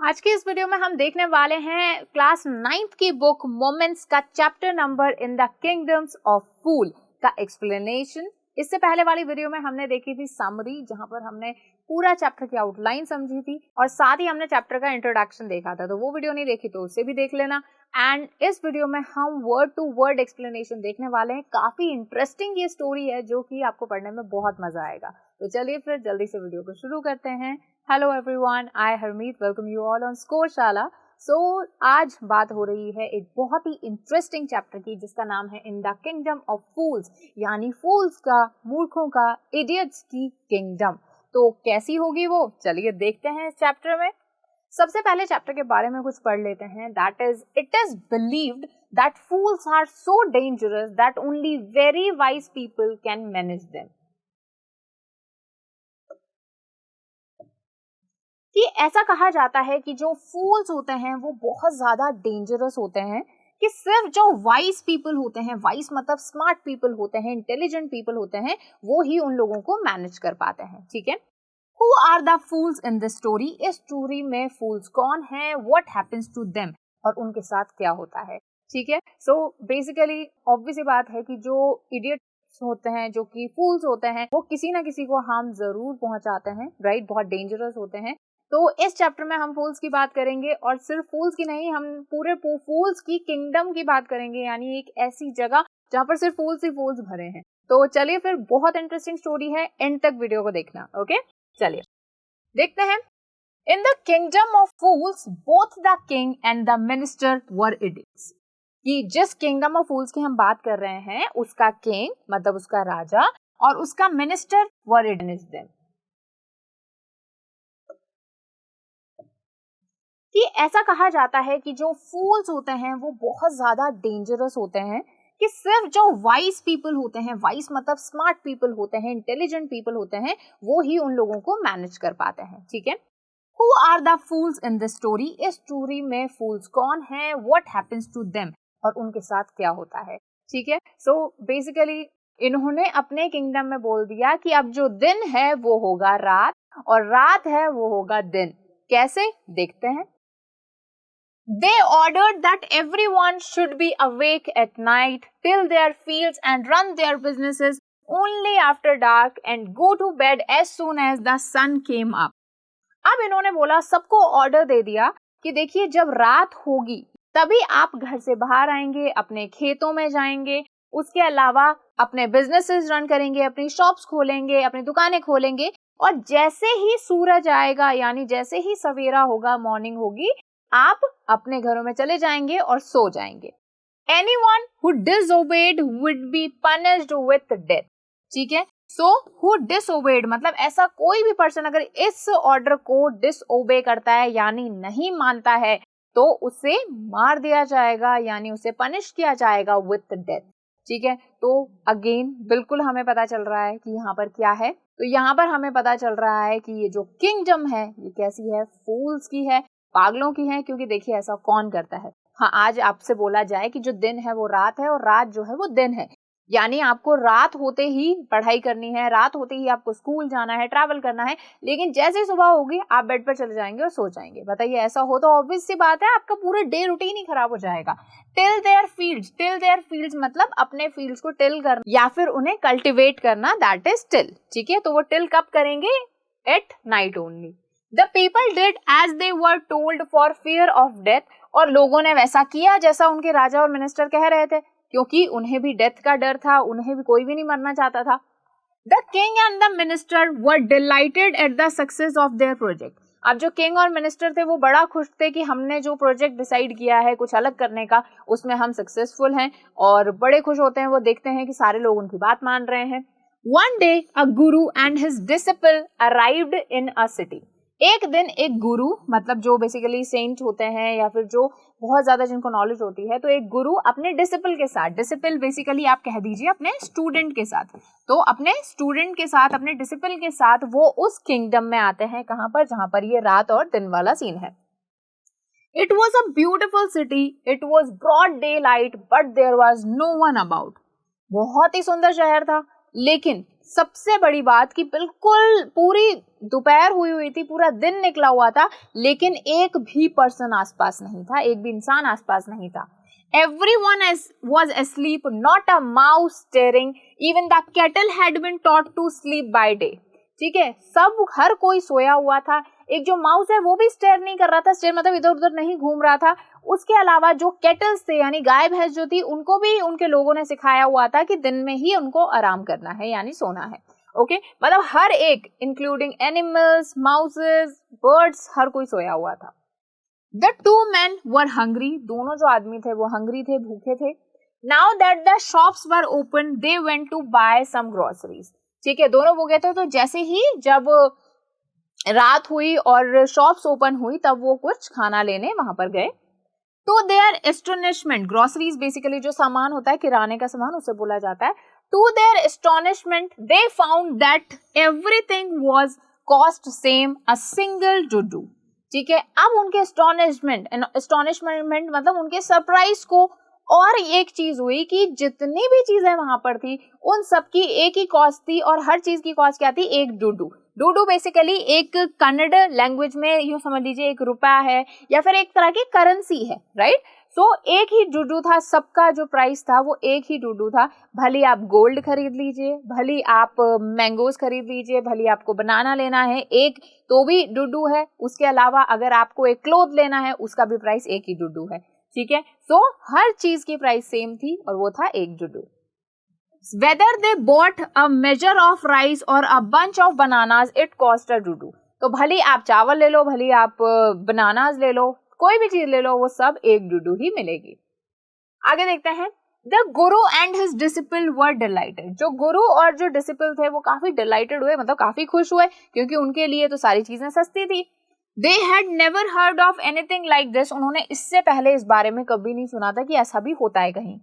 आज के इस वीडियो में हम देखने वाले हैं क्लास 9th की बुक मोमेंट्स का chapter number in the kingdoms of fool का एक्सप्लेनेशन। इससे पहले वाली वीडियो में हमने देखी थी समरी, जहां पर हमने पूरा चैप्टर की आउटलाइन समझी थी और साथ ही हमने चैप्टर का इंट्रोडक्शन देखा था। तो वो वीडियो नहीं देखी तो उसे भी देख लेना। एंड इस वीडियो में हम वर्ड टू वर्ड एक्सप्लेनेशन देखने वाले हैं। काफी इंटरेस्टिंग ये स्टोरी है जो कि आपको पढ़ने में बहुत मजा आएगा। तो चलिए फिर जल्दी से वीडियो को शुरू करते हैं। Hello everyone, I Harmeet welcome you all on Scoreshala. आज बात हो रही है एक बहुत ही इंटरेस्टिंग चैप्टर की, जिसका नाम है इन द किंगडम ऑफ फूल्स, यानी फूल्स का, मूर्खों का, इडियट्स की किंगडम। तो कैसी होगी वो, चलिए देखते हैं इस चैप्टर में। सबसे पहले चैप्टर के बारे में कुछ पढ़ लेते हैं। That is, it is believed that fools are so dangerous that only very wise people can manage them. कि ऐसा कहा जाता है कि जो फूल्स होते हैं वो बहुत ज्यादा डेंजरस होते हैं, कि सिर्फ जो वाइज पीपल होते हैं, वाइज मतलब स्मार्ट पीपल होते हैं, इंटेलिजेंट पीपल होते हैं, वो ही उन लोगों को मैनेज कर पाते हैं। ठीक है, who are the fools in this story? इस स्टोरी में फूल्स कौन है, व्हाट हैपेंस टू देम, और उनके साथ क्या होता है। ठीक है, सो बेसिकली ऑब्वियस ही बात है कि जो इडियट्स होते हैं, जो कि फूल्स होते हैं, वो किसी ना किसी को हार्म जरूर पहुंचाते हैं, राइट? बहुत डेंजरस होते हैं। तो इस चैप्टर में हम फूल्स की बात करेंगे, और सिर्फ फूल्स की नहीं, हम पूरे फूल्स की किंगडम की बात करेंगे, यानी एक ऐसी जगह जहां पर सिर्फ फूल्स ही फूल्स भरे हैं। तो चलिए फिर, बहुत इंटरेस्टिंग स्टोरी है, एंड तक वीडियो को देखना। ओके, चलिए देखते हैं। In the kingdom of fools both the king and the minister were idiots. कि जिस किंगडम ऑफ फूल्स की हम बात कर रहे हैं, उसका किंग मतलब उसका राजा और उसका मिनिस्टर वर इडियट्स। कि ऐसा कहा जाता है कि जो फूल्स होते हैं वो बहुत ज्यादा डेंजरस होते हैं, कि सिर्फ जो वाइज पीपल होते हैं, वाइज मतलब स्मार्ट पीपल होते हैं, इंटेलिजेंट पीपल होते हैं, वो ही उन लोगों को मैनेज कर पाते हैं। ठीक है, who are the fools in this story? इस स्टोरी में फूल्स कौन है, व्हाट हैपेंस टू देम, और उनके साथ क्या होता है। ठीक है, सो बेसिकली इन्होंने अपने किंगडम में बोल दिया कि अब जो दिन है वो होगा रात, और रात है वो होगा दिन। कैसे, देखते हैं। They ordered that everyone should be awake at night, till their fields and run their businesses only after dark and go to bed as soon as the sun came up. अब इन्होंने बोला, सबको ऑर्डर दे दिया कि देखिए जब रात होगी तभी आप घर से बाहर आएंगे, अपने खेतों में जाएंगे, उसके अलावा अपने बिजनेसेस रन करेंगे, अपनी शॉप्स खोलेंगे, अपनी दुकानें खोलेंगे, और जैसे ही सूरज आएगा, यानी जैसे ही सवेरा होगा, मॉर्निंग होगी, आप अपने घरों में चले जाएंगे और सो जाएंगे। Anyone who disobeyed would be punished with death. ठीक है, so who disobeyed मतलब ऐसा कोई भी पर्सन अगर इस ऑर्डर को डिसओबे करता है, यानी नहीं मानता है, तो उसे मार दिया जाएगा, यानी उसे पनिश किया जाएगा with death। ठीक है, तो अगेन बिल्कुल हमें पता चल रहा है कि यहाँ पर क्या है। तो यहाँ पर हमें पता चल रहा है कि ये जो किंगडम है ये कैसी है, फूल्स की है, पागलों की है। क्योंकि देखिए ऐसा कौन करता है। हाँ, आज आपसे बोला जाए कि जो दिन है वो रात है और रात जो है वो दिन है, यानी आपको रात होते ही पढ़ाई करनी है, रात होते ही आपको स्कूल जाना है, ट्रैवल करना है, लेकिन जैसे ही सुबह होगी आप बेड पर चले जाएंगे और सो जाएंगे। बताइए, ऐसा हो तो ऑब्वियस सी बात है आपका पूरा डे रूटीन ही खराब हो जाएगा। टिल देयर फील्ड्स मतलब अपने फील्ड्स को टिल करना या फिर उन्हें कल्टिवेट करना, दैट इज टिल। ठीक है, तो वो टिल कब करेंगे? At night only. The people did as they were told for fear of death, और लोगों ने वैसा किया जैसा उनके राजा और मिनिस्टर कह रहे थे, क्योंकि उन्हें भी डेथ का डर था, उन्हें भी कोई भी नहीं मरना चाहता था। The king and the minister were delighted at the success of their project. अब जो किंग और मिनिस्टर थे वो बड़ा खुश थे कि हमने जो प्रोजेक्ट डिसाइड किया है कुछ अलग करने का, उसमें हम सक्सेसफुल हैं, और बड़े खुश होते हैं वो देखते हैं कि सारे लोग उनकी बात मान रहे हैं। One day a guru and his disciple arrived in a city. एक दिन एक गुरु मतलब जो बेसिकली सेंट होते हैं या फिर जो बहुत ज्यादा जिनको नॉलेज होती है, तो एक गुरु अपने डिसिपल के साथ, डिसिपल बेसिकली आप कह दीजिए अपने स्टूडेंट के साथ, तो अपने स्टूडेंट के साथ, अपने डिसिपल के साथ वो उस किंगडम में आते हैं। कहां पर? जहां पर ये रात और दिन वाला सीन है। It was a beautiful city, it was broad daylight, but there was no one about. बहुत ही सुंदर शहर था, लेकिन सबसे बड़ी बात कि बिल्कुल पूरी दोपहर हुई थी, पूरा दिन निकला हुआ था, लेकिन एक भी पर्सन आसपास नहीं था, एक भी इंसान आसपास नहीं था. Everyone was asleep, not a mouse stirring. Even the kettle had been taught to sleep by day. ठीक है, सब हर कोई सोया हुआ था. एक जो माउस है वो भी स्टेयर नहीं कर रहा था, स्टेयर मतलब इधर उधर नहीं घूम रहा था. उसके अलावा जो केटल्स थे यानी गाय भैंस जो थी, उनको भी उनके लोगों ने सिखाया हुआ था कि दिन में ही उनको आराम करना है यानी सोना है. ओके, मतलब हर एक इंक्लूडिंग एनिमल्स, माउसेस, बर्ड्स, हर कोई सोया हुआ था. The two men were hungry. दोनों जो आदमी थे वो hungry थे, भूखे थे. Now that the shops were open, they went to buy some groceries. ठीक है, दोनों भूखे थे, तो जैसे ही जब रात हुई और शॉप्स ओपन हुई तब वो कुछ खाना लेने वहां पर गए. तो their astonishment, groceries बेसिकली जो सामान होता है, किराने का सामान, उसे बोला जाता है. To their astonishment, they found that everything was cost same, a single dudu. ठीक है, अब उनके एस्टोनिशमेंट मतलब उनके सरप्राइज को और एक चीज हुई कि जितनी भी चीजें वहां पर थी उन सब की एक ही कॉस्ट थी, और हर चीज की कॉस्ट क्या थी? एक डूडू. डूडू बेसिकली एक कन्नड़ लैंग्वेज में यूं समझ लीजिए एक रुपया है या फिर एक तरह की करेंसी है, राइट. सो एक ही डूडू था, सबका जो प्राइस था वो एक ही डूडू था. भले आप गोल्ड खरीद लीजिए, भले आप मैंगोज खरीद लीजिए, भले आपको बनाना लेना है एक तो भी डूडू है. उसके अलावा अगर आपको एक क्लोथ लेना है उसका भी प्राइस एक ही डूडू है. ठीक है, सो हर चीज की प्राइस सेम थी और वो था एक डूडू. Whether they bought a measure of rice or a bunch of bananas, it cost a dudu. तो भले आप चावल ले लो, भले आप बनानास ले लो, कोई भी चीज ले लो, वो सब एक डूडू ही मिलेगी. आगे देखते हैं. The guru and his disciple were delighted. जो गुरु और जो डिसिपल थे वो काफी डिलाइटेड हुए, मतलब काफी खुश हुए, क्योंकि उनके लिए तो सारी चीजें सस्ती थी. They had never heard of anything like this. उन्होंने इससे पहले इस बारे में कभी नहीं सुना था कि ऐसा भी होता है कहीं.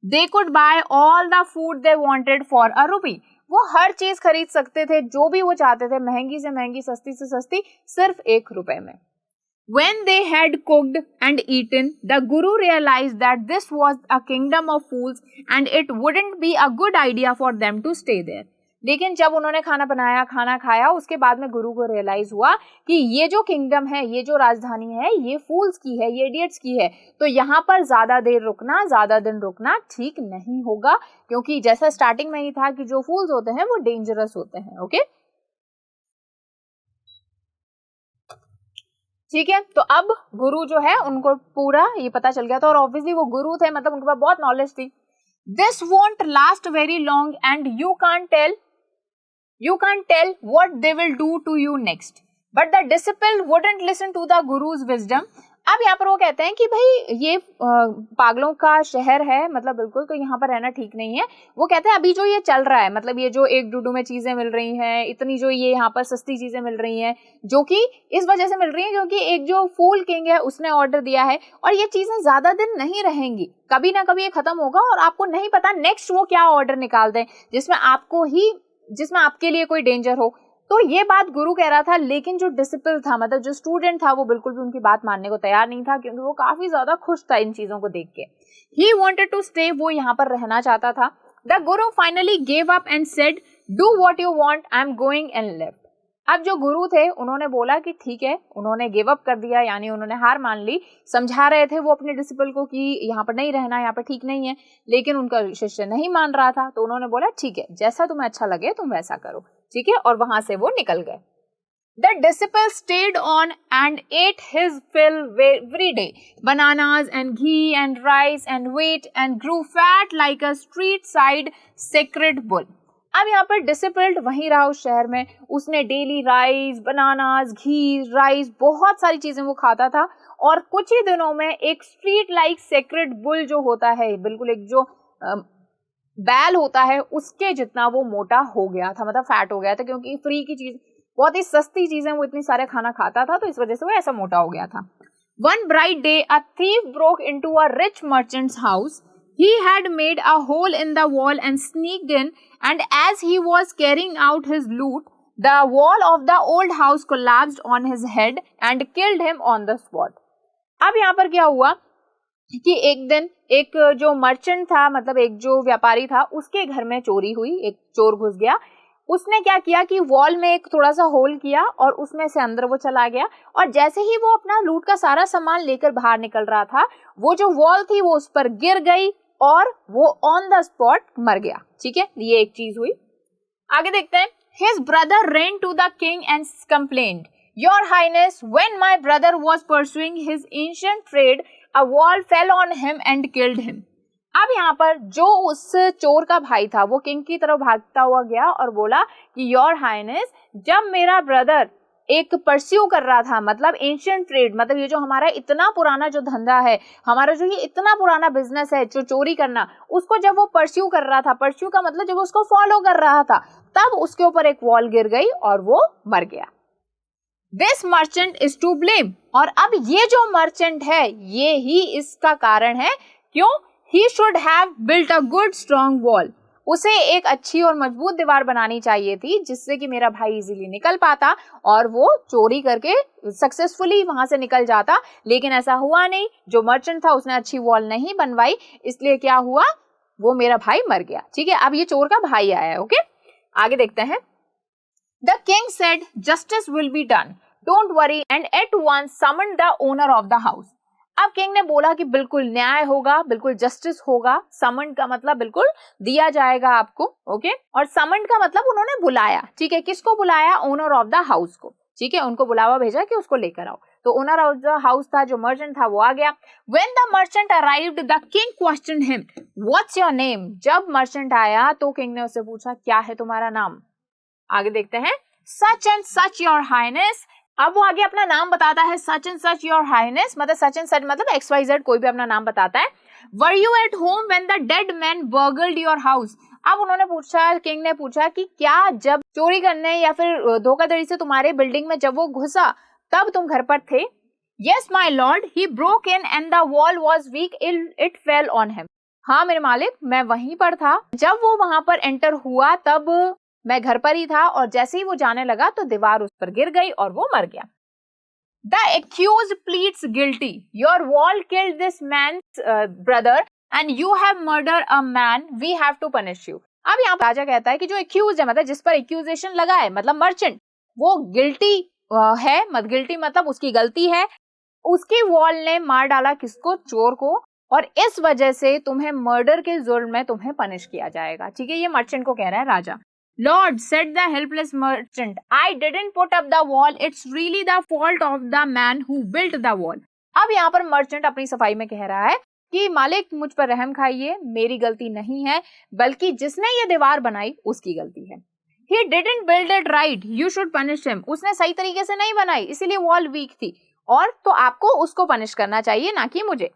They could buy all the food they wanted for a rupee. वो हर चीज खरीद सकते थे, जो भी वो चाहते थे, महंगी से महंगी, सस्ती से सस्ती, सिर्फ 1 रुपए में. When they had cooked and eaten, the guru realized that this was a kingdom of fools and it wouldn't be a good idea for them to stay there. लेकिन जब उन्होंने खाना बनाया, खाना खाया, उसके बाद में गुरु को रियलाइज हुआ कि ये जो किंगडम है, ये जो राजधानी है, ये फूल्स की है, ये इडियट्स की है, तो यहाँ पर ज्यादा देर रुकना, ज्यादा दिन रुकना ठीक नहीं होगा, क्योंकि जैसा स्टार्टिंग में ही था कि जो फूल्स होते हैं वो डेंजरस होते हैं. ओके, ठीक है. तो अब गुरु जो है उनको पूरा ये पता चल गया था, और ऑब्वियसली वो गुरु थे, मतलब उनके पास बहुत नॉलेज थी. This won't last very long and you can't tell what they will do to you next. But the disciple wouldn't listen to the guru's wisdom. अब यहाँ पर वो कहते हैं कि भाई ये पागलों का शहर है, मतलब बिल्कुल, तो यहाँ पर रहना ठीक नहीं है. वो कहते हैं अभी जो ये चल रहा है, मतलब ये जो एक डूडू में चीजें मिल रही हैं, इतनी जो ये यहाँ पर सस्ती चीजें मिल रही हैं, जो कि इस वजह से मिल रही हैं क्योंकि एक जो फूल किंग है उसने ऑर्डर दिया है, और ये चीजें ज्यादा दिन नहीं रहेंगी, कभी ना कभी ये खत्म होगा, और आपको नहीं पता नेक्स्ट वो क्या ऑर्डर निकाल दें जिसमें आपके लिए कोई डेंजर हो. तो ये बात गुरु कह रहा था, लेकिन जो डिसिपल था, मतलब जो स्टूडेंट था, वो बिल्कुल भी उनकी बात मानने को तैयार नहीं था, क्योंकि वो काफी ज्यादा खुश था इन चीजों को देख के. ही वॉन्टेड टू स्टे, वो यहाँ पर रहना चाहता था. The Guru finally gave up and said, do what you want, I am going, and left. अब जो गुरु थे उन्होंने बोला कि ठीक है, उन्होंने गिव अप कर दिया, यानी उन्होंने हार मान ली. समझा रहे थे वो अपने डिसिपल को कि यहाँ पर नहीं रहना, यहाँ पर ठीक नहीं है, लेकिन उनका शिष्य नहीं मान रहा था, तो उन्होंने बोला ठीक है, जैसा तुम्हें अच्छा लगे तुम वैसा करो. ठीक है, और वहां से वो निकल गए. The disciple stayed on and ate his fill every day, bananas and ghee and rice and wheat, and grew fat like a street side sacred bull. अब यहाँ पर डिसिपल्ड वहीं रहा उस शहर में, उसने डेली राइस, बनानास, घी, राइस, बहुत सारी चीजें वो खाता था, और कुछ ही दिनों में एक स्ट्रीट लाइक सेक्रेड बुल जो होता है, बिल्कुल एक जो बैल होता है, उसके जितना वो मोटा हो गया था, मतलब फैट हो गया था, क्योंकि फ्री की चीज, बहुत ही सस्ती चीजें वो इतनी सारे खाना खाता था, तो इस वजह से वो ऐसा मोटा हो गया था. One bright day, a thief broke into a rich merchant's house. He had made a hole in the wall and sneaked in, and as he was carrying out his loot, the wall of the old house collapsed on his head and killed him on the spot. अब यहाँ पर क्या हुआ कि एक दिन एक जो मर्चेंट था, मतलब एक जो व्यापारी था, उसके घर में चोरी हुई, एक चोर घुस गया. उसने क्या किया कि वॉल में एक थोड़ा सा होल किया और उसमें से अंदर वो चला गया, और जैसे ही वो अपना लूट का सारा सामान लेकर बाहर निकल रहा था, वो जो वॉल थी वो उस पर गिर गई और वो ऑन द स्पॉट मर गया। ठीक है, ये एक चीज हुई। आगे देखते हैं। His brother ran to the king and complained, Your Highness, when my brother was pursuing his ancient trade, a wall fell on him and killed him. अब यहाँ पर जो उस चोर का भाई था वो किंग की तरफ भागता हुआ गया और बोला कि योर हाइनेस, जब मेरा ब्रदर एक परस्यू कर रहा था, मतलब एंशिएंट ट्रेड, मतलब ये जो हमारा इतना पुराना जो धंधा है, हमारा जो ये इतना पुराना बिजनेस है जो चोरी करना, उसको जब वो परस्यू कर रहा था, परस्यू का मतलब जब उसको फॉलो कर रहा था, तब उसके ऊपर एक वॉल गिर गई और वो मर गया। This merchant is to blame, और अब ये जो मर्चेंट है ये ही इसका कारण है। क्यों? He should have built a good strong wall, उसे एक अच्छी और मजबूत दीवार बनानी चाहिए थी जिससे कि मेरा भाई इजीली निकल पाता और वो चोरी करके सक्सेसफुली वहां से निकल जाता, लेकिन ऐसा हुआ नहीं। जो मर्चेंट था उसने अच्छी वॉल नहीं बनवाई, इसलिए क्या हुआ, वो मेरा भाई मर गया। ठीक है, अब ये चोर का भाई आया है। ओके, आगे देखते हैं। The king said, Justice will be done. Don't worry, and at once summoned the owner of the house. अब किंग ने बोला कि बिल्कुल न्याय होगा, बिल्कुल जस्टिस होगा। समन का मतलब बिल्कुल दिया जाएगा आपको। ओके, और समन का मतलब उन्होंने बुलाया। ठीक है, किसको बुलाया? ओनर ऑफ द हाउस को। ठीक है, उनको बुलावा भेजा कि उसको लेकर आओ। तो ओनर ऑफ द हाउस था, जो मर्चेंट था, वो आ गया। When the merchant arrived, the king questioned him, What's your name? जब मर्चेंट आया तो किंग ने उससे पूछा, क्या है तुम्हारा नाम? आगे देखते हैं। Such and such your highness, अब वो आगे अपना नाम बताता है। Such and such your highness मतलब सच एंड सच मतलब XYZ, कोई भी अपना नाम बताता है। Were you at home when the dead man burgled your house, अब उन्होंने पूछा, किंग ने पूछा कि क्या जब चोरी करने या फिर धोखाधड़ी से तुम्हारे बिल्डिंग में जब वो घुसा तब तुम घर पर थे? Yes my Lord, he broke in and the wall was weak, it fell on him. हाँ मेरे मालिक, मैं वहीं पर था जब वो वहां पर एंटर हुआ, तब मैं घर पर ही था और जैसे ही वो जाने लगा तो दीवार उस पर गिर गई और वो मर गया। The accused pleads guilty. Your wall killed this man's brother and you have murdered a man. We have to punish you. अब यहाँ राजा कहता है कि जो एक्यूज है, मतलब जिस पर एक्यूजेशन लगा है, मतलब मर्चेंट, वो गिल्टी है। गिल्टी मतलब उसकी गलती है, उसकी वॉल ने मार डाला किसको? चोर को, और इस वजह से तुम्हें मर्डर के जुर्म में तुम्हें पनिश किया जाएगा। ठीक है, ये मर्चेंट को कह रहा है राजा। Lord, said the helpless merchant, I didn't put up the wall. It's really the fault of the man who built the wall. अब यहाँ पर मर्चेंट अपनी सफाई में कह रहा है कि मालिक मुझ पर रहम खाइए, मेरी गलती नहीं है, बल्कि जिसने ये दीवार बनाई उसकी गलती है। He didn't build it right. You should punish him. उसने सही तरीके से नहीं बनाई, इसीलिए वॉल वीक थी, और तो आपको उसको पनिश करना चाहिए, ना कि मुझे।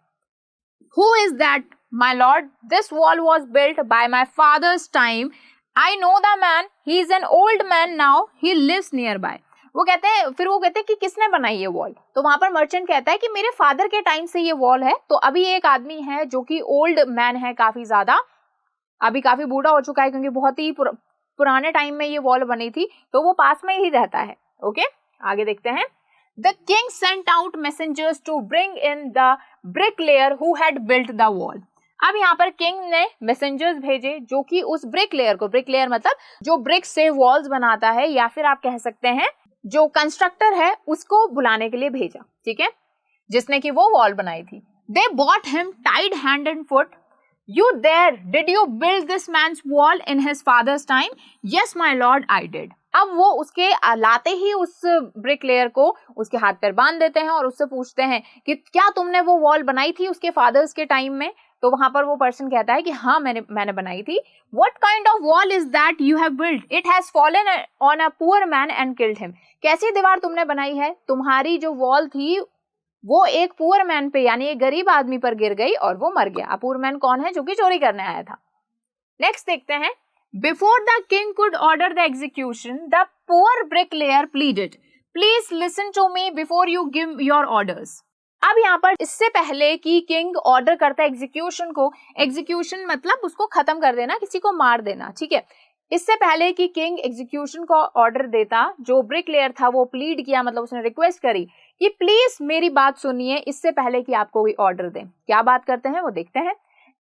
Who is that, my lord? This wall was built by my father's time. I know the man. He is an old man now. He lives nearby. वो कहते हैं कि किसने बनाई ये वॉल? तो वहां पर मर्चेंट कहता है कि मेरे फादर के टाइम से ये वॉल है। तो अभी एक आदमी है जो कि ओल्ड मैन है, काफी ज्यादा, अभी काफी बूढ़ा हो चुका है क्योंकि बहुत ही पुराने टाइम में ये वॉल बनी थी, तो वो पास में ही रहता है। ओके, आगे देखते हैं। The king sent out messengers to bring in the bricklayer who had built the wall. अब यहाँ पर किंग ने मैसेंजर्स भेजे जो कि उस ब्रिकलेयर को, ब्रिकलेयर मतलब जो ब्रिक से वॉल्स बनाता है, या फिर आप कह सकते हैं जो कंस्ट्रक्टर है, उसको बुलाने के लिए भेजा। ठीक है, जिसने कि वो वॉल बनाई थी। They brought him tied hand and foot. You there, did you build this man's wall in his father's time? Yes my lord, I did. अब वो उसके लाते ही उस ब्रिकलेयर को उसके हाथ पैर बांध देते हैं और उससे पूछते हैं कि क्या तुमने वो वॉल बनाई थी उसके फादर्स के टाइम में? तो वहां पर वो पर्सन कहता है कि हाँ मैंने बनाई थी। What kind of wall is that you have built? It has fallen on a poor man and killed him. कैसी दीवार तुमने बनाई है? तुम्हारी जो वॉल थी वो एक पुअर मैन पे, यानी एक गरीब आदमी पर गिर गई और वो मर गया। पुअर मैन कौन है? जो कि चोरी करने आया था। नेक्स्ट देखते हैं। Before the king could order the execution, the poor bricklayer pleaded, Please listen to me before you give your orders. अब यहाँ पर इससे पहले कि किंग ऑर्डर करता है एग्जीक्यूशन को, एग्जीक्यूशन मतलब उसको खत्म कर देना, किसी को मार देना। ठीक है, इससे पहले कि किंग एग्जीक्यूशन को ऑर्डर देता, जो ब्रिकलेयर था वो प्लीड किया, मतलब उसने रिक्वेस्ट करी कि प्लीज मेरी बात सुनिए इससे पहले कि आपको कोई ऑर्डर दे। क्या बात करते हैं वो देखते हैं।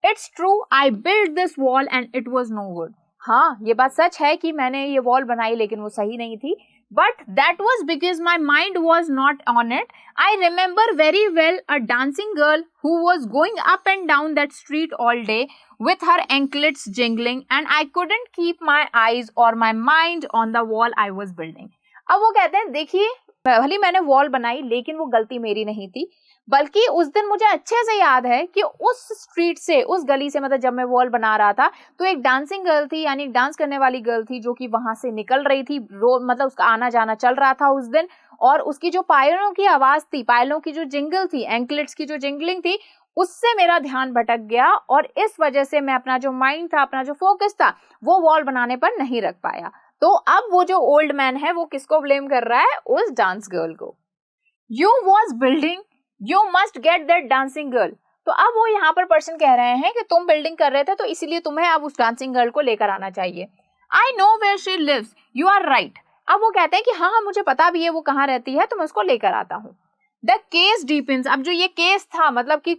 It's true, I build this wall and it was no good. हाँ, ये बात सच है कि मैंने ये वॉल बनाई लेकिन वो सही नहीं थी, but that was because my mind was not on it. I remember very well a dancing girl who was going up and down that street all day with her anklets jingling, and I couldn't keep my eyes or my mind on the wall I was building. अब वो कहते हैं, देखिए भले मैंने wall बनाई लेकिन वो गलती मेरी नहीं थी, बल्कि उस दिन मुझे अच्छे से याद है कि उस स्ट्रीट से, उस गली से, मतलब जब मैं वॉल बना रहा था तो एक डांसिंग गर्ल थी, यानी एक डांस करने वाली गर्ल थी जो कि वहां से निकल रही थी, मतलब उसका आना जाना चल रहा था उस दिन, और उसकी जो पायलों की आवाज थी, पायलों की जो जिंगल थी, एंकलेट्स की जो जिंगलिंग थी, उससे मेरा ध्यान भटक गया और इस वजह से मैं अपना जो माइंड था, अपना जो फोकस था, वो वॉल बनाने पर नहीं रख पाया। तो अब वो जो ओल्ड मैन है वो किसको ब्लेम कर रहा है? उस डांस गर्ल को। You was building, you must get that dancing girl. तो अब वो यहाँ पर पर्सन कह रहे हैं कि तुम बिल्डिंग कर रहे थे तो इसीलिए तुम्हें अब उस डांसिंग गर्ल को लेकर आना चाहिए। I know where she lives, you are right. अब वो कहते हैं कि हाँ मुझे पता भी है वो कहाँ रहती है, तो मैं उसको लेकर आता हूँ। द केस डीपेंस, अब जो ये केस था, मतलब कि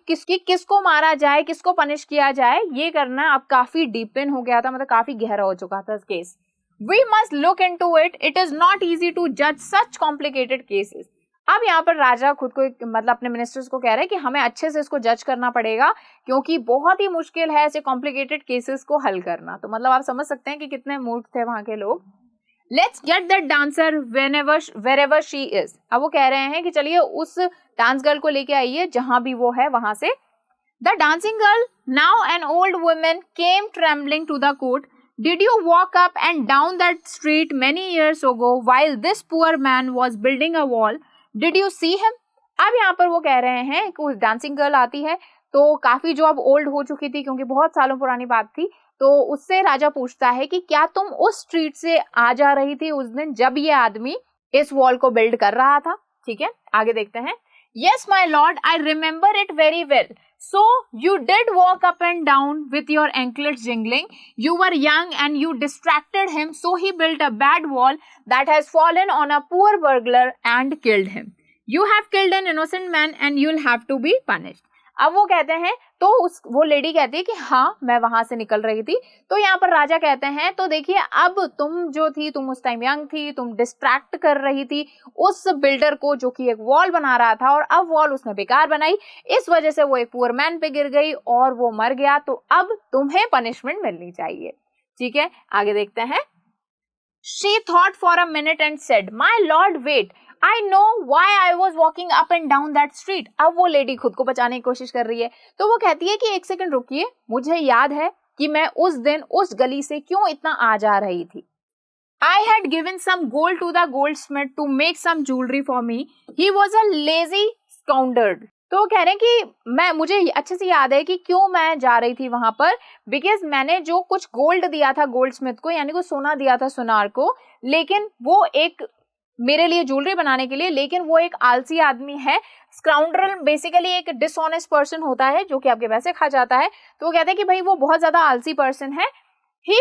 किसको मारा जाए, किसको पनिश किया जाए, ये करना अब काफी डीपेन हो गया था, मतलब काफी गहरा हो चुका था case. We must look into it. It is not easy to judge such complicated cases. अब यहाँ पर राजा खुद को मतलब अपने मिनिस्टर्स को कह रहे हैं कि हमें अच्छे से इसको जज करना पड़ेगा क्योंकि बहुत ही मुश्किल है ऐसे कॉम्प्लिकेटेड केसेस को हल करना। तो मतलब आप समझ सकते हैं कि कितने मूड थे वहां के लोग। Let's get that dancer wherever she is. अब वो कह रहे हैं कि चलिए उस डांस गर्ल को लेके आइए जहां भी वो है वहां से। The dancing girl, now an old woman, came trembling to the court. Did you walk up and down that street many years ago while this poor man was building a wall? Did you see him? अब यहाँ पर वो कह रहे हैं कि उस dancing girl आती है तो काफी जो अब ओल्ड हो चुकी थी क्योंकि बहुत सालों पुरानी बात थी, तो उससे राजा पूछता है कि क्या तुम उस स्ट्रीट से आ जा रही थी उस दिन जब ये आदमी इस वॉल को बिल्ड कर रहा था? ठीक है, आगे देखते हैं। Yes, my lord, I remember it very well. So, you did walk up and down with your anklets jingling. You were young and you distracted him, so he built a bad wall that has fallen on a poor burglar and killed him. You have killed an innocent man and you'll have to be punished. अब वो कहते हैं, तो वो lady कहती है कि हाँ मैं वहां से निकल रही थी। तो यहाँ पर राजा कहते हैं, तो देखिए अब तुम जो थी, तुम उस टाइम यंग थी, तुम डिस्ट्रैक्ट कर रही थी उस बिल्डर को जो कि एक वॉल बना रहा था, और अब वॉल उसने बेकार बनाई, इस वजह से वो एक पुअर मैन पे गिर गई और वो मर गया, तो अब तुम्हें पनिशमेंट मिलनी चाहिए। ठीक है, आगे देखते हैं। She thought for a minute and said, My lord, wait. I know why I was walking up and down that street. अब वो लेडी खुद को बचाने की कोशिश कर रही है, तो वो कहती है कि एक सेकंड रुकिए, मुझे याद है कि मैं उस दिन उस गली से क्यों इतना आ जा रही थी। I had given some gold to the goldsmith to make some jewelry for me. He was a lazy scoundrel. तो वो कह रहे हैं कि मुझे अच्छे से याद है कि क्यों मैं जा रही थी वहां पर, बिकॉज मैंने जो कुछ गोल्ड दिया था गोल्डस्मिथ को, यानी कुछ सोना दिया था सुनार को, लेकिन वो एक मेरे लिए ज्वेलरी बनाने के लिए, लेकिन वो एक आलसी आदमी है। स्काउंड्रल बेसिकली एक डिसऑनेस्ट पर्सन होता है जो कि आपके पैसे खा जाता है। तो वो कहते हैं कि भाई वो बहुत ज्यादा आलसी पर्सन है। He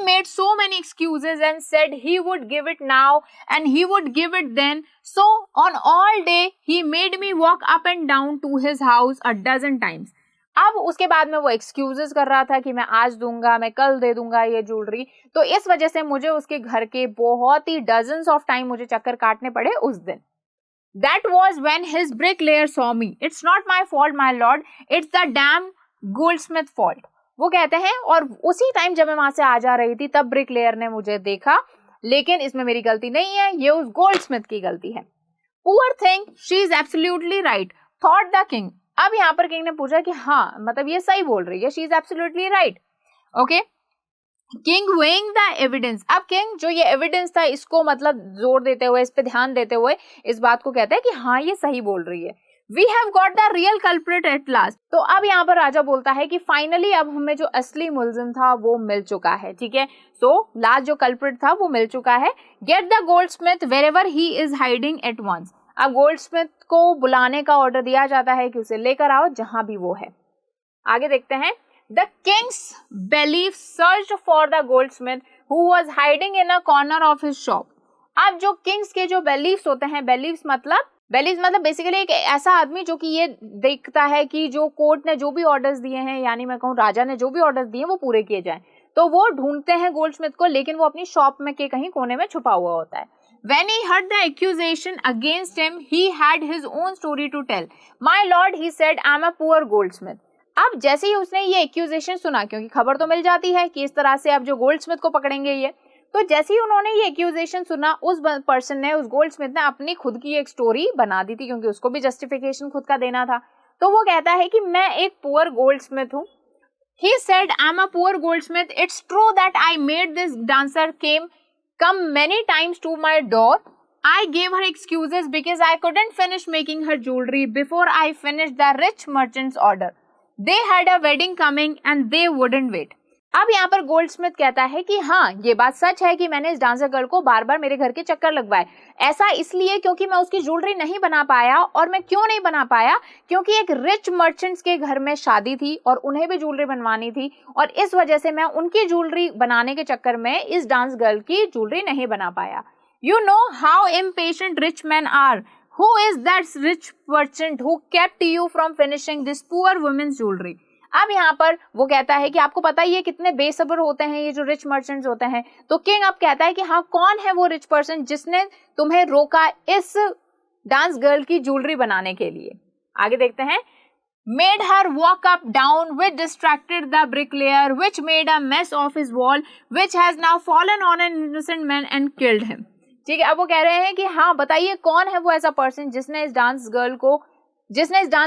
made so many excuses and said he would give it now and he would give it then. So on all day he made me walk up and down to his house a dozen times. अब उसके बाद में वो excuses कर रहा था कि मैं आज दूंगा, मैं कल दे दूंगा ये ज्वेलरी, तो इस वजह से मुझे उसके घर के बहुत ही dozens of time मुझे चक्कर काटने पड़े उस दिन। That was when his bricklayer saw me. It's not my fault, my lord. It's the damn goldsmith fault. वो कहते हैं, और उसी टाइम जब मैं वहां से आ जा रही थी तब ब्रिकलेयर ने मुझे देखा, लेकिन इसमें मेरी गलती नहीं है, ये उस गोल्डस्मिथ की गलती है। Poor thing, she is absolutely right, thought the king. अब यहाँ पर किंग ने पूछा कि हाँ मतलब ये सही बोल रही है, she is absolutely right. Okay, king weighing the evidence. अब किंग जो ये एविडेंस था इसको मतलब जोर देते हुए, इस पे ध्यान देते हुए इस बात को कहता है कि हाँ ये सही बोल रही है। We have got the real culprit at last. तो अब यहाँ पर राजा बोलता है कि फाइनली अब हमें जो असली मुल्जिम था वो मिल चुका है। ठीक है, सो लास्ट जो कल्प्रिट था वो मिल चुका है। Get the goldsmith wherever he is hiding at once. अब गोल्डस्मिथ को बुलाने का ऑर्डर दिया जाता है कि उसे लेकर आओ जहां भी वो है। आगे देखते हैं। The king's bailiff searched for the goldsmith who was hiding in a corner of his shop. अब जो किंग्स के जो बेलीफ्स होते हैं, बेलीफ्स मतलब बेसिकली एक ऐसा आदमी जो कि ये देखता है कि जो कोर्ट ने जो भी ऑर्डर्स दिए हैं, यानी मैं कहूँ राजा ने जो भी ऑर्डर्स दिए वो पूरे किए जाएं। तो वो ढूंढते हैं गोल्डस्मिथ को, लेकिन वो अपनी शॉप में के कहीं कोने में छुपा हुआ होता है. When he heard the accusation against him, he had his own story to tell. My lord, he said, I'm a poor goldsmith. अब जैसे ही उसने ये एक्यूजेशन सुना, क्योंकि खबर तो मिल जाती है कि इस तरह से अब जो गोल्डस्मिथ को पकड़ेंगे ये, तो जैसे ही उन्होंने ये एक्यूजेशन सुना, उस पर्सन ने, उस गोल्डस्मिथ ने अपनी खुद की एक स्टोरी बना दी थी, क्योंकि उसको भी जस्टिफिकेशन खुद का देना था. तो वो कहता है कि मैं एक पुअर गोल्डस्मिथ हूँ. He said, I'm a poor goldsmith. It's true that I made this dancer come many times to my door. I gave her excuses because I couldn't finish making her jewelry before I finished the rich merchant's order. They had a wedding coming and they wouldn't wait. अब यहाँ पर Goldsmith कहता है कि हाँ, ये बात सच है कि मैंने इस डांसर गर्ल को बार बार मेरे घर के चक्कर लगवाए. ऐसा इसलिए क्योंकि मैं उसकी ज्वेलरी नहीं बना पाया. और मैं क्यों नहीं बना पाया? क्योंकि एक रिच मर्चेंट्स के घर में शादी थी और उन्हें भी ज्वेलरी बनवानी थी, और इस वजह से मैं उनकी ज्वेलरी बनाने के चक्कर में इस डांस गर्ल की ज्वेलरी नहीं बना पाया. You know how impatient rich man are. Who is that rich merchant who kept you from finishing this poor women's jewellery. अब यहाँ पर वो कहता है कि आपको पता ही है कितने बेसब्र होते हैं ये जो रिच मर्चेंट्स होते हैं. तो किंग अब कहता है कि हाँ, कौन है वो रिच पर्सन जिसने तुम्हें रोका इस डांस गर्ल की ज्वेलरी बनाने के लिए. आगे देखते हैं. Made her walk up down which distracted the bricklayer, which made a mess of his wall, which has now fallen on an innocent man and killed him. ठीक है, अब वो कह रहे हैं कि हाँ, बताइए कौन है वो ऐसा पर्सन जिसने इस डांस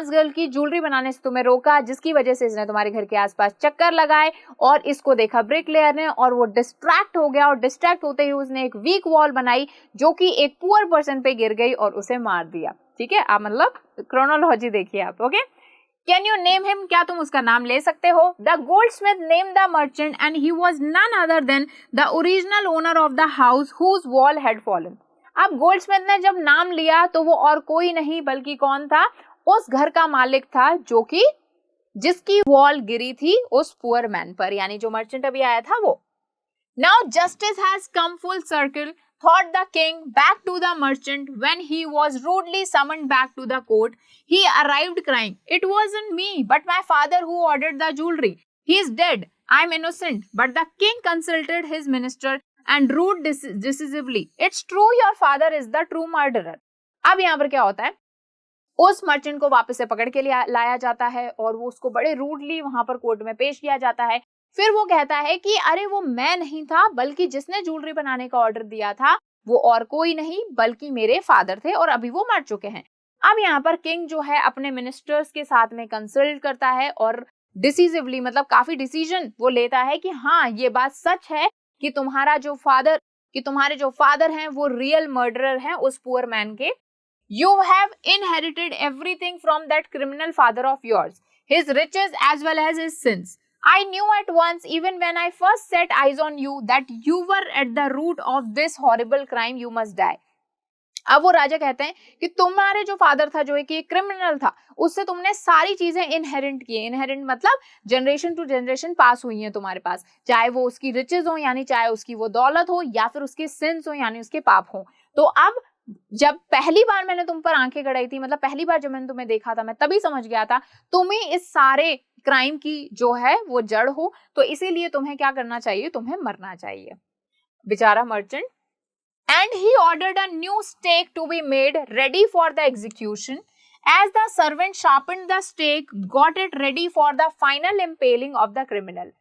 गर्ल की ज्वेलरी बनाने से तुम्हें रोका, जिसकी वजह से इसने तुम्हारे घर के आसपास चक्कर लगाए और इसको देखा ब्रिकलेयर ने और वो डिस्ट्रैक्ट हो गया, और डिस्ट्रैक्ट होते ही उसने एक वीक वॉल बनाई जो कि एक पुअर पर्सन पे गिर गई और उसे मार दिया. ठीक है, आप मतलब क्रोनोलॉजी देखिए आप. Okay, can you name him, क्या तुम उसका नाम ले सकते हो? The goldsmith name the merchant and he was none other than the original owner of the house whose wall had fallen. अब गोल्डस्मिथ ने जब नाम लिया तो वो और कोई नहीं बल्कि कौन था? उस घर का मालिक था जो कि जिसकी वॉल गिरी थी उस पुअर मैन पर, यानी जो मर्चेंट अभी आया था वो. Now justice has come full circle, thought the king, back to the merchant when he was rudely summoned back to the court. He arrived crying, "It wasn't me, but my father who ordered the jewelry. He is dead. I'm innocent." But the king consulted his minister and ruled decisively, "It's true, your father is the true murderer." अब यहाँ पर क्या होता है, उस merchant को वापस से पकड़ के लाया जाता है और वो उसको बड़े रूडली वहां पर कोर्ट में पेश किया जाता है. फिर वो कहता है कि अरे वो मैं नहीं था, बल्कि जिसने ज्वेलरी बनाने का ऑर्डर दिया था वो और कोई नहीं बल्कि मेरे फादर थे और अभी वो मर चुके हैं. अब यहाँ पर किंग जो है अपने मिनिस्टर्स के साथ में कंसल्ट करता है और डिसीजिवली मतलब काफी डिसीजन वो लेता है कि हाँ, ये बात सच है कि तुम्हारे जो फादर हैं वो रियल मर्डरर हैं उस पुअर मैन के. You have inherited everything from that criminal father of yours, his riches as well as his sins. I knew at once, even when I first set eyes on you, that you were at the root of this horrible crime. You must die. अब वो राजा कहते हैं कि तुम्हारे जो father था जो कि एक क्रिमिनल था, उससे तुमने सारी चीजें इनहेरेंट की. इनहेरेंट मतलब जनरेशन टू जनरेशन पास हुई हैं तुम्हारे पास, चाहे वो उसकी रिचेज हो यानी चाहे उसकी वो दौलत हो या फिर उसके सिंस हो यानी उसके पाप हो. तो अब जब पहली बार मैंने तुम पर आंखें गड़ाई थी, मतलब पहली बार जब मैंने तुम्हें देखा था, मैं तभी समझ गया था तुम ही इस सारे क्राइम की जो है वो जड़ हो. तो इसीलिए तुम्हें क्या करना चाहिए, तुम्हें मरना चाहिए. बेचारा merchant. And he ordered a new stake to be made ready for the execution. As the servant sharpened the stake, got it ready for the final impaling of the criminal.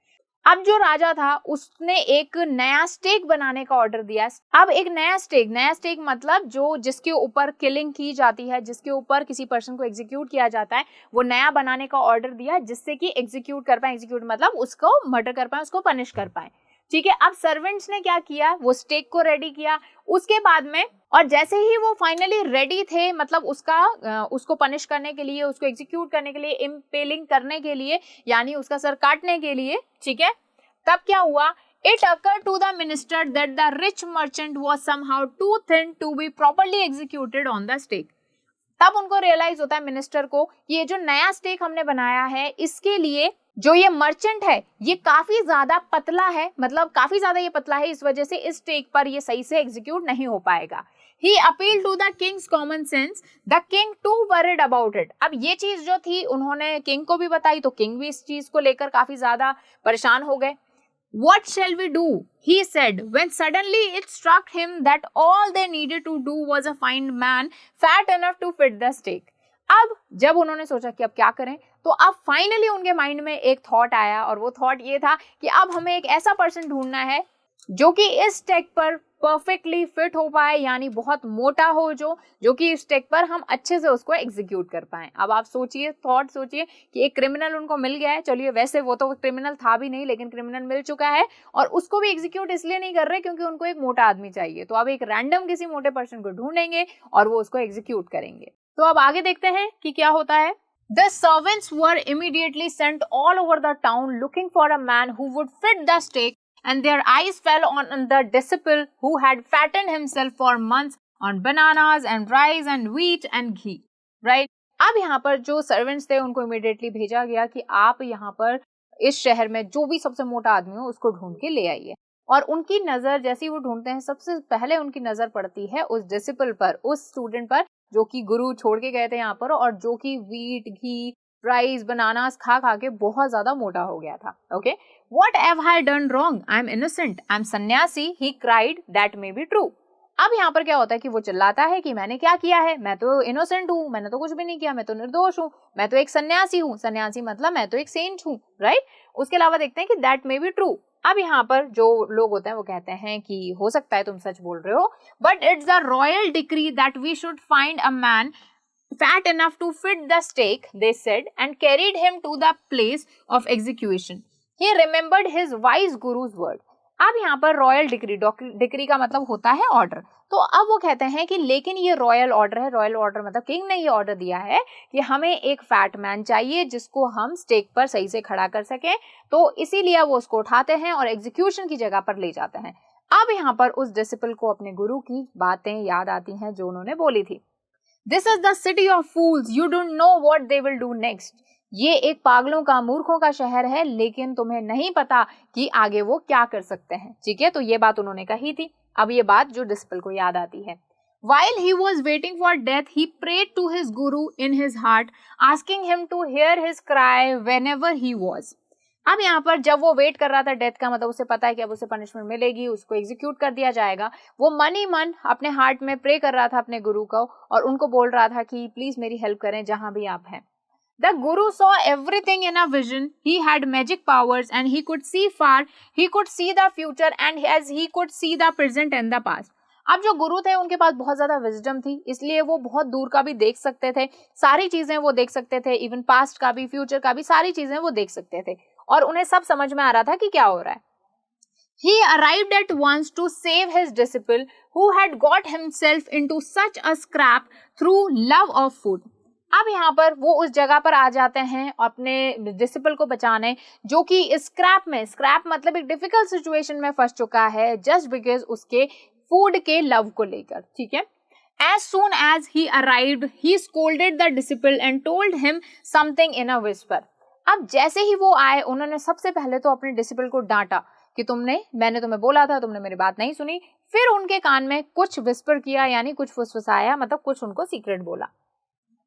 अब जो राजा था उसने एक नया स्टेक बनाने का order दिया. अब एक नया स्टेक मतलब जो जिसके ऊपर किलिंग की जाती है, जिसके ऊपर किसी पर्सन को एग्जीक्यूट किया जाता है, वो नया बनाने का ऑर्डर दिया जिससे कि एग्जीक्यूट कर पाए. एग्जीक्यूट मतलब उसको मर्डर कर पाए, उसको पनिश कर पाए. ठीक है, अब सर्वेंट्स ने क्या किया, वो स्टेक को रेडी किया. उसके बाद में और जैसे ही वो फाइनली रेडी थे, मतलब उसको पनिश करने के लिए, उसको एग्जीक्यूट करने के लिए, इम्पेलिंग करने के लिए यानी उसका सर काटने के लिए, ठीक है, तब क्या हुआ, it occurred to the minister that the rich merchant was somehow too thin to be properly executed on the stake. तब उनको रियलाइज होता है मिनिस्टर को, ये जो नया स्टेक हमने बनाया है इसके लिए जो ये मर्चेंट है ये काफी ज्यादा पतला है, मतलब काफी ज्यादा ये पतला है, इस वजह से इस स्टेक पर ये सही से एग्जीक्यूट नहीं हो पाएगा. He appealed to the king's common sense. The king too worried about it. अब ये चीज जो थी उन्होंने किंग को भी बताई तो किंग भी इस चीज को लेकर काफी ज्यादा परेशान हो गए. What shall we do? He said, when suddenly it struck him that all they needed to do was to find man fat enough to fit the stake. अब जब उन्होंने सोचा कि अब क्या करें, तो अब फाइनली उनके माइंड में एक थॉट आया, और वो थॉट ये था कि अब हमें एक ऐसा पर्सन ढूंढना है जो कि इस स्टेक पर परफेक्टली फिट हो पाए, यानी बहुत मोटा हो, जो कि इस स्टेक पर हम अच्छे से उसको एग्जीक्यूट कर पाए। अब आप सोचिए, थॉट सोचिए कि एक क्रिमिनल उनको मिल गया है, चलिए वैसे वो तो क्रिमिनल था भी नहीं, लेकिन क्रिमिनल मिल चुका है, और उसको भी एग्जीक्यूट इसलिए नहीं कर रहे क्योंकि उनको एक मोटा आदमी चाहिए, तो अब एक रैंडम किसी मोटे पर्सन को ढूंढेंगे और वो उसको एग्जीक्यूट करेंगे। तो अब आगे देखते हैं कि क्या होता है। The servants were immediately sent all over the town looking for a man who would fit the stake, and their eyes fell on the disciple who had fattened himself for months on bananas and rice and wheat and ghee, right? अब यहाँ पर जो servants थे उनको immediately भेजा गया कि आप यहाँ पर इस शहर में जो भी सबसे मोटा आदमी हो उसको ढूंढ के ले आइए। और उनकी नजर जैसे ही वो ढूंढते हैं, सबसे पहले उनकी नजर पड़ती है उस डिसिपल पर, उस स्टूडेंट पर जो कि गुरु छोड़ के गए थे यहाँ पर, और जो कि वीट, घी, राइस, बनानास खा खा के बहुत ज्यादा मोटा हो गया था। Okay, what have I done wrong? I am innocent, I am sannyasi, he cried, that may be true. अब यहाँ पर क्या होता है कि वो चिल्लाता है कि मैंने क्या किया है, मैं तो इनोसेंट हूँ, मैंने तो कुछ भी नहीं किया, मैं तो निर्दोष हूँ, मैं तो एक सन्यासी हूँ, सन्यासी मतलब मैं तो एक सेंट हूँ, राइट। उसके अलावा देखते हैं कि दैट मे बी ट्रू। अब यहाँ पर जो लोग होते हैं वो कहते हैं कि हो सकता है तुम सच बोल रहे हो, but it's the royal decree that we should find a man fat enough to fit the stake, they said, and carried him to the place of execution. He remembered his wise guru's word. अब यहाँ पर royal decree का मतलब होता है order. तो अब वो कहते हैं कि लेकिन ये रॉयल ऑर्डर है, रॉयल ऑर्डर मतलब किंग ने ये ऑर्डर दिया है कि हमें एक फैट मैन चाहिए जिसको हम स्टेक पर सही से खड़ा कर सकें, तो इसीलिए वो उसको उठाते हैं और एग्जीक्यूशन की जगह पर ले जाते हैं। अब यहाँ पर उस डिसिपल को अपने गुरु की बातें याद आती हैं जो उन्होंने बोली थी। This is the city of fools. You don't know what they will do next. ये एक पागलों का, मूर्खों का शहर है, लेकिन तुम्हें नहीं पता कि आगे वो क्या कर सकते हैं। ठीक है, तो ये बात उन्होंने कही थी। अब ये बात जो डिसिपल को याद आती है। While he was waiting for death, he prayed to his guru in his heart, asking him to hear his cry whenever he was. अब यहाँ पर जब वो वेट कर रहा था डेथ का, मतलब उसे पता है कि अब उसे पनिशमेंट मिलेगी, उसको एग्जीक्यूट कर दिया जाएगा, वो मन ही मन अपने हार्ट में प्रे कर रहा था अपने गुरु को, और उनको बोल रहा था कि प्लीज मेरी हेल्प करें जहां भी आप हैं। The guru saw everything in a vision. He had magic powers and he could see far. He could see the future and as he could see the present and the past. अब जो गुरु थे उनके पास बहुत ज्यादा wisdom थी, इसलिए वो बहुत दूर का भी देख सकते थे, सारी चीजें वो देख सकते थे, इवन पास्ट का भी, फ्यूचर का भी, सारी चीजें वो देख सकते थे, और उन्हें सब समझ में आ रहा था कि क्या हो रहा है। He arrived at once to save his disciple who had got himself into such a scrap through love of food. अब यहाँ पर वो उस जगह पर आ जाते हैं अपने डिसिपल को बचाने, जो कि स्क्रैप में, स्क्रैप मतलब एक डिफिकल्ट सिचुएशन में फंस चुका है जस्ट बिकॉज उसके फूड के लव को लेकर। ठीक है, As soon as he arrived, he scolded the disciple and told him something in a whisper. अब जैसे ही वो आए, उन्होंने सबसे पहले तो अपने डिसिपल को डांटा कि मैंने तुम्हें बोला था, तुमने मेरी बात नहीं सुनी। फिर उनके कान में कुछ विस्पर किया, यानी कुछ फुसफुसाया, मतलब कुछ उनको सीक्रेट बोला।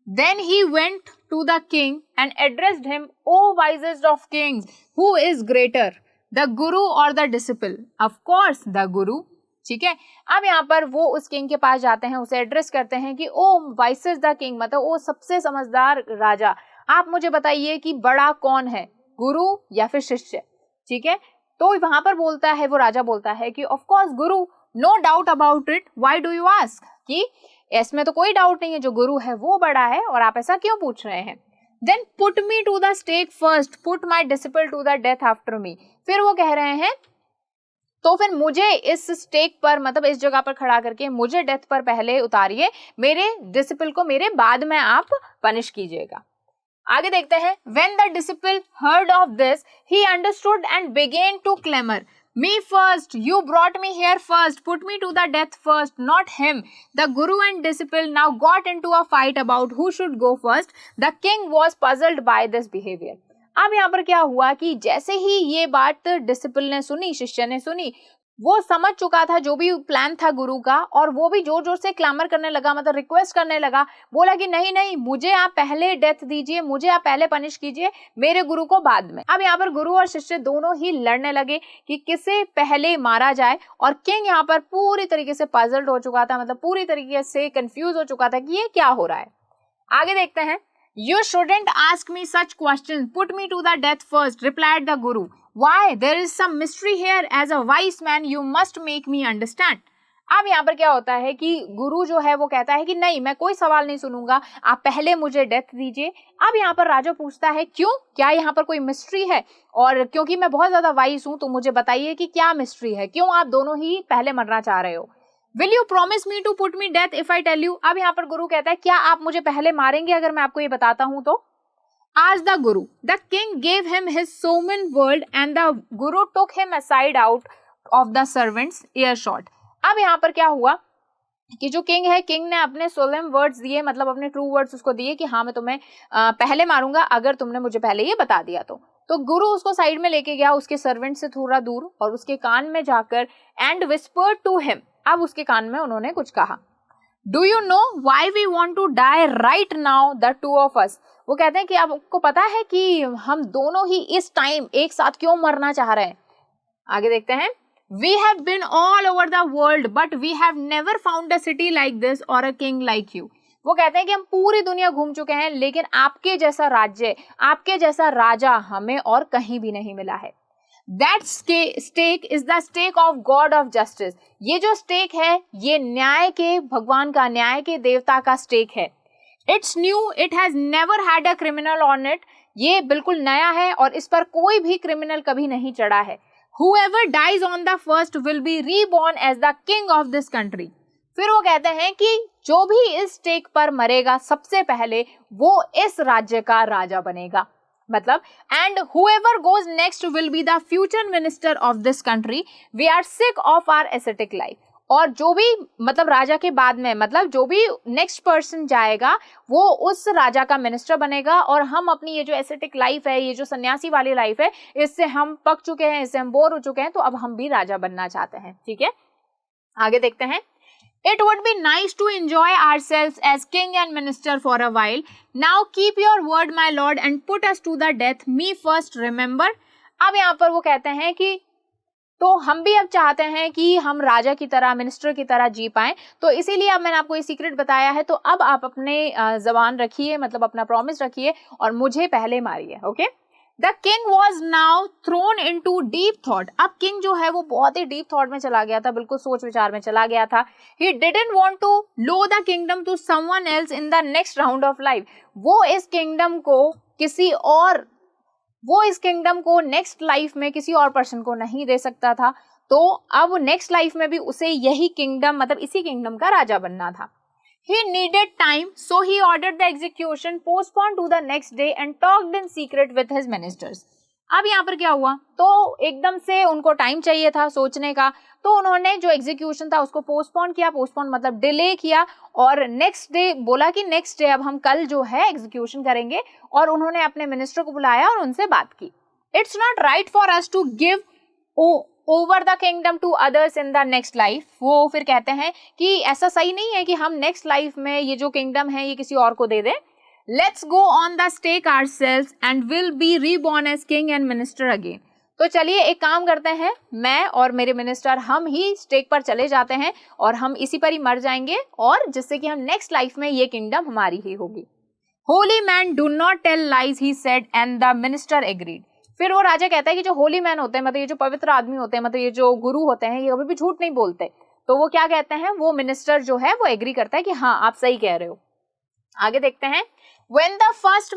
Then he went to the king and addressed him, O wisest of kings, who is greater, the guru or the disciple? Of course, the guru. ठीक है, अब यहाँ पर वो उस किंग के पास जाते हैं, उसे एड्रेस करते हैं कि ओ वाइसेस द किंग, मतलब ओ सबसे समझदार राजा, आप मुझे बताइए कि बड़ा कौन है, गुरु या फिर शिष्य। ठीक है, तो वहां पर बोलता है, वो राजा बोलता है कि of course guru, no doubt about it, why do you ask, कि इसमें तो कोई डाउट नहीं है, जो गुरु है वो बड़ा है, और आप ऐसा क्यों पूछ रहे हैं। Then put me to the stake first, put my disciple to the death after me. फिर वो कह रहे हैं तो फिर मुझे इस स्टेक पर, मतलब इस जगह पर खड़ा करके मुझे डेथ पर पहले उतारिए, मेरे डिसिपल को मेरे बाद में आप पनिश कीजिएगा। आगे देखते हैं। When the disciple heard of this, he understood and began to clamor, Me first, you brought me here first, put me to the death first, not him. The guru and disciple now got into a fight about who should go first. The king was puzzled by this behavior. अब यहाँ पर क्या हुआ कि जैसे ही ये बात disciple ने सुनी, शिष्य ने सुनी, वो समझ चुका था जो भी प्लान था गुरु का, और वो भी जोर जोर से क्लैमर करने लगा, मतलब रिक्वेस्ट करने लगा, बोला कि नहीं नहीं, मुझे आप पहले डेथ दीजिए, मुझे आप पहले पनिश कीजिए, मेरे गुरु को बाद में। अब यहाँ पर गुरु और शिष्य दोनों ही लड़ने लगे कि किसे पहले मारा जाए, और किंग यहाँ पर पूरी तरीके से पजल्ड हो चुका था, मतलब पूरी तरीके से कंफ्यूज हो चुका था कि ये क्या हो रहा है। आगे देखते हैं। You shouldn't ask me such questions. Put me to the death first, replied the Guru. Why? There is some mystery here. As a wise man, you must make me understand. अब यहाँ पर क्या होता है कि गुरु जो है वो कहता है कि नहीं, मैं कोई सवाल नहीं सुनूंगा, आप पहले मुझे डेथ दीजिए। अब यहाँ पर राजा पूछता है क्यों, क्या यहाँ पर कोई मिस्ट्री है, और क्योंकि मैं बहुत ज्यादा वाइस हूँ तो मुझे बताइए कि क्या मिस्ट्री है, क्यों आप दोनों ही पहले मरना चाह रहे हो। Will you promise me to put me death if I tell you? अब यहाँ पर गुरु कहता है क्या आप मुझे पहले मारेंगे अगर मैं आपको ये बताता हूँ तो। Asked the Guru. The king gave him his solemn word and the Guru took him aside out of the servants' earshot. अब यहाँ पर क्या हुआ कि जो किंग है, किंग ने अपने सोलम वर्ड्स दिए, मतलब अपने ट्रू वर्ड्स उसको दिए कि हाँ मैं तुम्हें पहले मारूंगा अगर तुमने मुझे पहले ये बता दिया तो गुरु उसको साइड में लेके गया उसके सर्वेंट से थोड़ा दूर, और उसके कान में जाकर एंड विस्पर्ड टू हिम, अब उसके कान में उन्होंने कुछ कहा। Do you know why we want to die right now the two of us? वो कहते हैं कि आपको पता है कि हम दोनों ही इस टाइम एक साथ क्यों मरना चाह रहे हैं। आगे देखते हैं। We have been all over the world, but we have never found a city like this or a king like you. वो कहते हैं कि हम पूरी दुनिया घूम चुके हैं, लेकिन आपके जैसा राज्य, आपके जैसा राजा हमें और कहीं भी नहीं मिला है। That stake is the stake of God of justice. ये जो स्टेक है ये न्याय के भगवान का, न्याय के देवता का स्टेक है। It's new, it has never had a criminal on it. ये बिल्कुल नया है और इस पर कोई भी क्रिमिनल कभी नहीं चढ़ा है। Whoever dies on the first will be reborn as the king of this country. फिर वो कहते हैं कि जो भी इस स्टेक पर मरेगा सबसे पहले वो इस राज्य का राजा बनेगा, मतलब and whoever goes next will be the future minister of this country. We are sick of our ascetic life. और जो भी मतलब राजा के बाद में, मतलब जो भी नेक्स्ट पर्सन जाएगा वो उस राजा का मिनिस्टर बनेगा, और हम अपनी ये जो एसेटिक लाइफ है, ये जो सन्यासी वाली लाइफ है, इससे हम पक चुके हैं, इससे हम बोर हो चुके हैं, तो अब हम भी राजा बनना चाहते हैं। ठीक है, आगे देखते हैं। It would be nice to enjoy ourselves as king and minister for a while. Now keep your word, my lord, and put us to the death. Me first, remember. अब यहाँ पर वो कहते हैं कि तो हम भी अब चाहते हैं कि हम राजा की तरह, मिनिस्टर की तरह जी पाएं, तो इसीलिए अब मैंने आपको ये सीक्रेट बताया है, तो अब आप अपने जबान रखिए, मतलब अपना प्रॉमिस रखिए और मुझे पहले मारिए। Okay. The king was now thrown into deep thought. अब किंग जो है वो बहुत ही डीप थॉट में चला गया था, बिल्कुल सोच विचार में चला गया था। He didn't want to lose the kingdom to someone else in the next round of life. वो इस किंगडम को नेक्स्ट लाइफ में किसी और पर्सन को नहीं दे सकता था, तो अब नेक्स्ट लाइफ में भी उसे यही किंगडम, मतलब इसी किंगडम का राजा बनना था। He needed time, so he ordered the execution postponed to the next day and talked in secret with his ministers. अब यहाँ पर क्या हुआ, तो एकदम से उनको टाइम चाहिए था सोचने का, तो उन्होंने जो एग्जीक्यूशन था उसको पोस्टपोन किया, पोस्टपोन मतलब डिले किया, और नेक्स्ट डे बोला कि नेक्स्ट डे अब हम कल जो है एग्जीक्यूशन करेंगे, और उन्होंने अपने मिनिस्टर को बुलाया और उनसे बात की। It's not right for us to give over the kingdom to others in the next life. वो फिर कहते हैं कि ऐसा सही नहीं है कि हम नेक्स्ट लाइफ में ये जो किंगडम है ये किसी और को दे दें। Let's go on the stake ourselves and will be reborn as king and minister again. तो चलिए एक काम करते हैं, मैं और मेरे मिनिस्टर हम ही स्टेक पर चले जाते हैं और हम इसी पर ही मर जाएंगे, और जिससे कि हम नेक्स्ट लाइफ में ये किंगडम हमारी ही होगी। Holy man do not tell lies, he said, and the minister agreed. फिर वो राजा कहता है कि जो होली मैन होते हैं, मतलब ये जो पवित्र आदमी होते हैं, मतलब ये जो गुरु होते हैं, ये कभी भी झूठ नहीं बोलते। तो वो क्या कहते हैं, वो मिनिस्टर जो है वो एग्री करता है कि हाँ आप सही कह रहे हो। आगे देखते हैं। When the first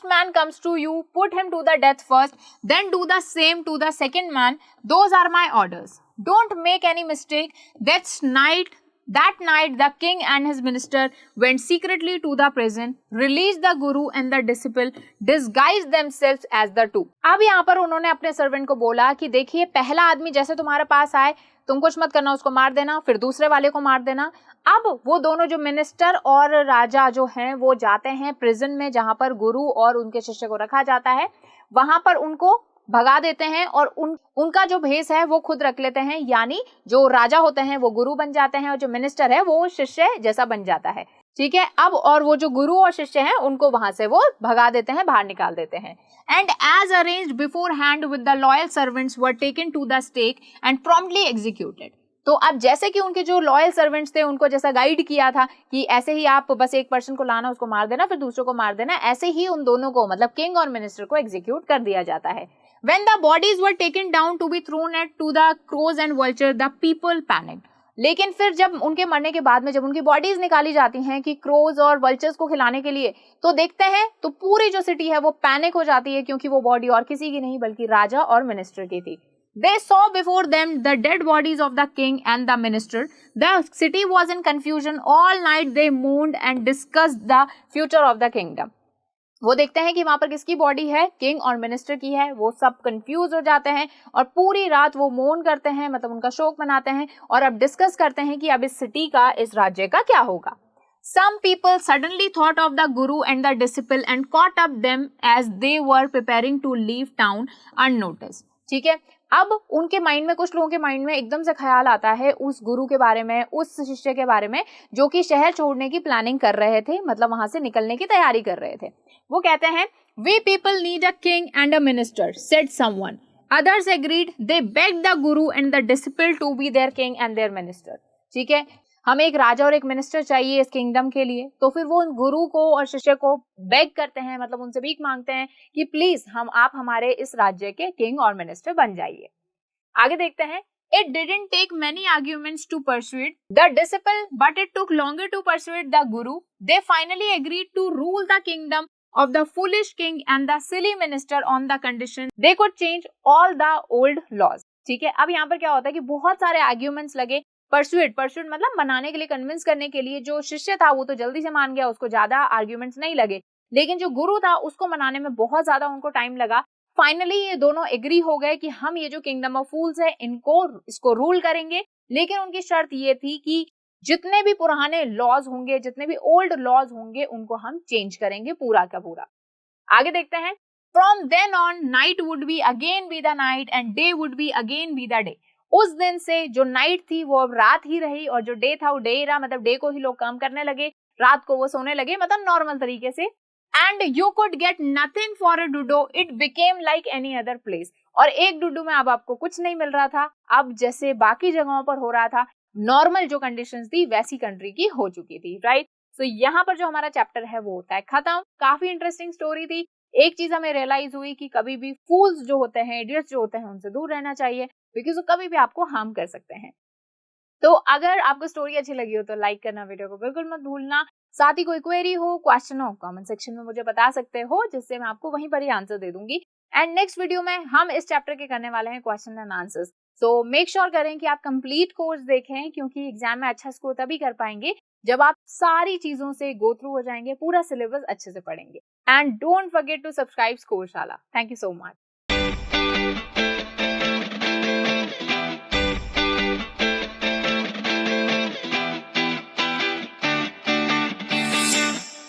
man comes to you, put him to the death first, then do the same to the second man. Those are my orders. Don't make any mistake. That night, the king and his minister went secretly to the prison, released the guru and the disciple, disguised themselves as the two. अब यहाँ पर उन्होंने अपने servant को बोला कि देखिए, पहला आदमी जैसे तुम्हारे पास आए, तुम कुछ मत करना, उसको मार देना, फिर दूसरे वाले को मार देना। अब वो दोनों जो मिनिस्टर और राजा जो हैं वो जाते हैं प्रिजन में, जहां पर गुरु और उनके शिष्य को रखा जाता है। वहां पर उनको भगा देते हैं और उनका जो भेष है वो खुद रख लेते हैं, यानी जो राजा होते हैं वो गुरु बन जाते हैं और जो मिनिस्टर है वो शिष्य जैसा बन जाता है। ठीक है, अब और वो जो गुरु और शिष्य हैं उनको वहां से वो भगा देते हैं, बाहर निकाल देते हैं। And as arranged beforehand with the loyal servants were taken to the stake and promptly executed. तो अब जैसे कि उनके जो लॉयल सर्वेंट्स थे उनको जैसा गाइड किया था कि ऐसे ही आप बस एक पर्सन को लाना, उसको मार देना, फिर दूसरों को मार देना, ऐसे ही उन दोनों को मतलब किंग और मिनिस्टर को एग्जीक्यूट कर दिया जाता है। When the bodies were taken down to be thrown at to the crows and vulture, the people panicked. लेकिन फिर जब उनके मरने के बाद में जब उनकी बॉडीज निकाली जाती हैं कि क्रोज और वल्चर्स को खिलाने के लिए, तो देखते हैं तो पूरी जो सिटी है वो पैनिक हो जाती है, क्योंकि वो बॉडी और किसी की नहीं बल्कि राजा और मिनिस्टर की थी। They saw before them the dead bodies of the king and the minister. The city was in confusion. All night they mourned and discussed the future of the kingdom. वो देखते हैं कि वहां पर किसकी बॉडी है, किंग और minister की है। वो सब कंफ्यूज हो जाते हैं और पूरी रात वो मोर्न करते हैं, मतलब उनका शोक मनाते हैं और अब डिस्कस करते हैं कि अब इस सिटी का, इस राज्य का क्या होगा। Some people suddenly thought of the guru and the disciple and caught up them as they were preparing to leave town unnoticed. ठीक है, अब उनके माइंड में, कुछ लोगों के माइंड में एकदम से ख्याल आता है उस गुरु के बारे में, उस शिष्य के बारे में जो कि शहर छोड़ने की प्लानिंग कर रहे थे, मतलब वहां से निकलने की तैयारी कर रहे थे। वो कहते हैं, we people need a king and a minister, said someone. Others agreed. They begged the guru and the disciple to be their king and their minister. ठीक है, हमें एक राजा और एक मिनिस्टर चाहिए इस किंगडम के लिए। तो फिर वो उन गुरु को और शिष्य को बेग करते हैं, मतलब उनसे भीख मांगते हैं कि प्लीज आप हमारे इस राज्य के किंग और मिनिस्टर बन जाइए। आगे देखते हैं, It didn't take many arguments to persuade the disciple, but it took longer to persuade the guru. They finally agreed to rule the kingdom of the foolish king and the silly minister on the condition they could change all the old laws. ठीक है, अब यहाँ पर क्या होता है कि बहुत सारे आर्ग्यूमेंट्स लगे। परसुएट मतलब मनाने के लिए, कन्विंस करने के लिए। जो शिष्य था वो तो जल्दी से मान गया, उसको ज्यादा आर्ग्यूमेंट्स नहीं लगे, लेकिन जो गुरु था उसको मनाने में बहुत ज्यादा उनको टाइम लगा। फाइनली ये दोनों एग्री हो गए कि हम ये जो किंगडम ऑफ फूल्स है इसको रूल करेंगे, लेकिन उनकी शर्त ये थी कि जितने भी पुराने लॉज होंगे, जितने भी ओल्ड लॉज होंगे, उनको हम चेंज करेंगे पूरा का पूरा। आगे देखते हैं, from then on night would be again be the night and day would be again be the day. उस दिन से जो नाइट थी वो अब रात ही रही और जो डे था वो डे ही रहा, मतलब डे को ही लोग काम करने लगे, रात को वो सोने लगे, मतलब नॉर्मल तरीके से। And you could get nothing for a डुडो, it became like any other place. और एक डुडू में अब आपको कुछ नहीं मिल रहा था, अब जैसे बाकी जगहों पर हो रहा था, नॉर्मल जो कंडीशंस थी वैसी कंट्री की हो चुकी थी, राइट। तो यहाँ पर जो हमारा चैप्टर है वो होता है खत्म। काफी इंटरेस्टिंग स्टोरी थी। एक चीज हमें रियलाइज हुई कि कभी भी फूल्स जो होते हैं, इडियट्स जो होते हैं, उनसे दूर रहना चाहिए, बिकॉज वो कभी भी आपको हार्म कर सकते हैं। तो अगर आपको स्टोरी अच्छी लगी हो तो लाइक करना वीडियो को बिल्कुल मत भूलना। साथ ही कोई क्वेरी हो, क्वेश्चन हो, कमेंट सेक्शन में मुझे बता सकते हो, जिससे मैं आपको वहीं पर ही आंसर दे दूंगी। एंड नेक्स्ट वीडियो में हम इस चैप्टर के करने वाले हैं question and answers. So make sure करें कि आप कंप्लीट कोर्स देखें, क्योंकि एग्जाम में अच्छा स्कोर तभी कर पाएंगे जब आप सारी चीजों से गो थ्रू हो जाएंगे, पूरा सिलेबस अच्छे से पढ़ेंगे। And don't forget to subscribe Scoreshala. Thank you so much.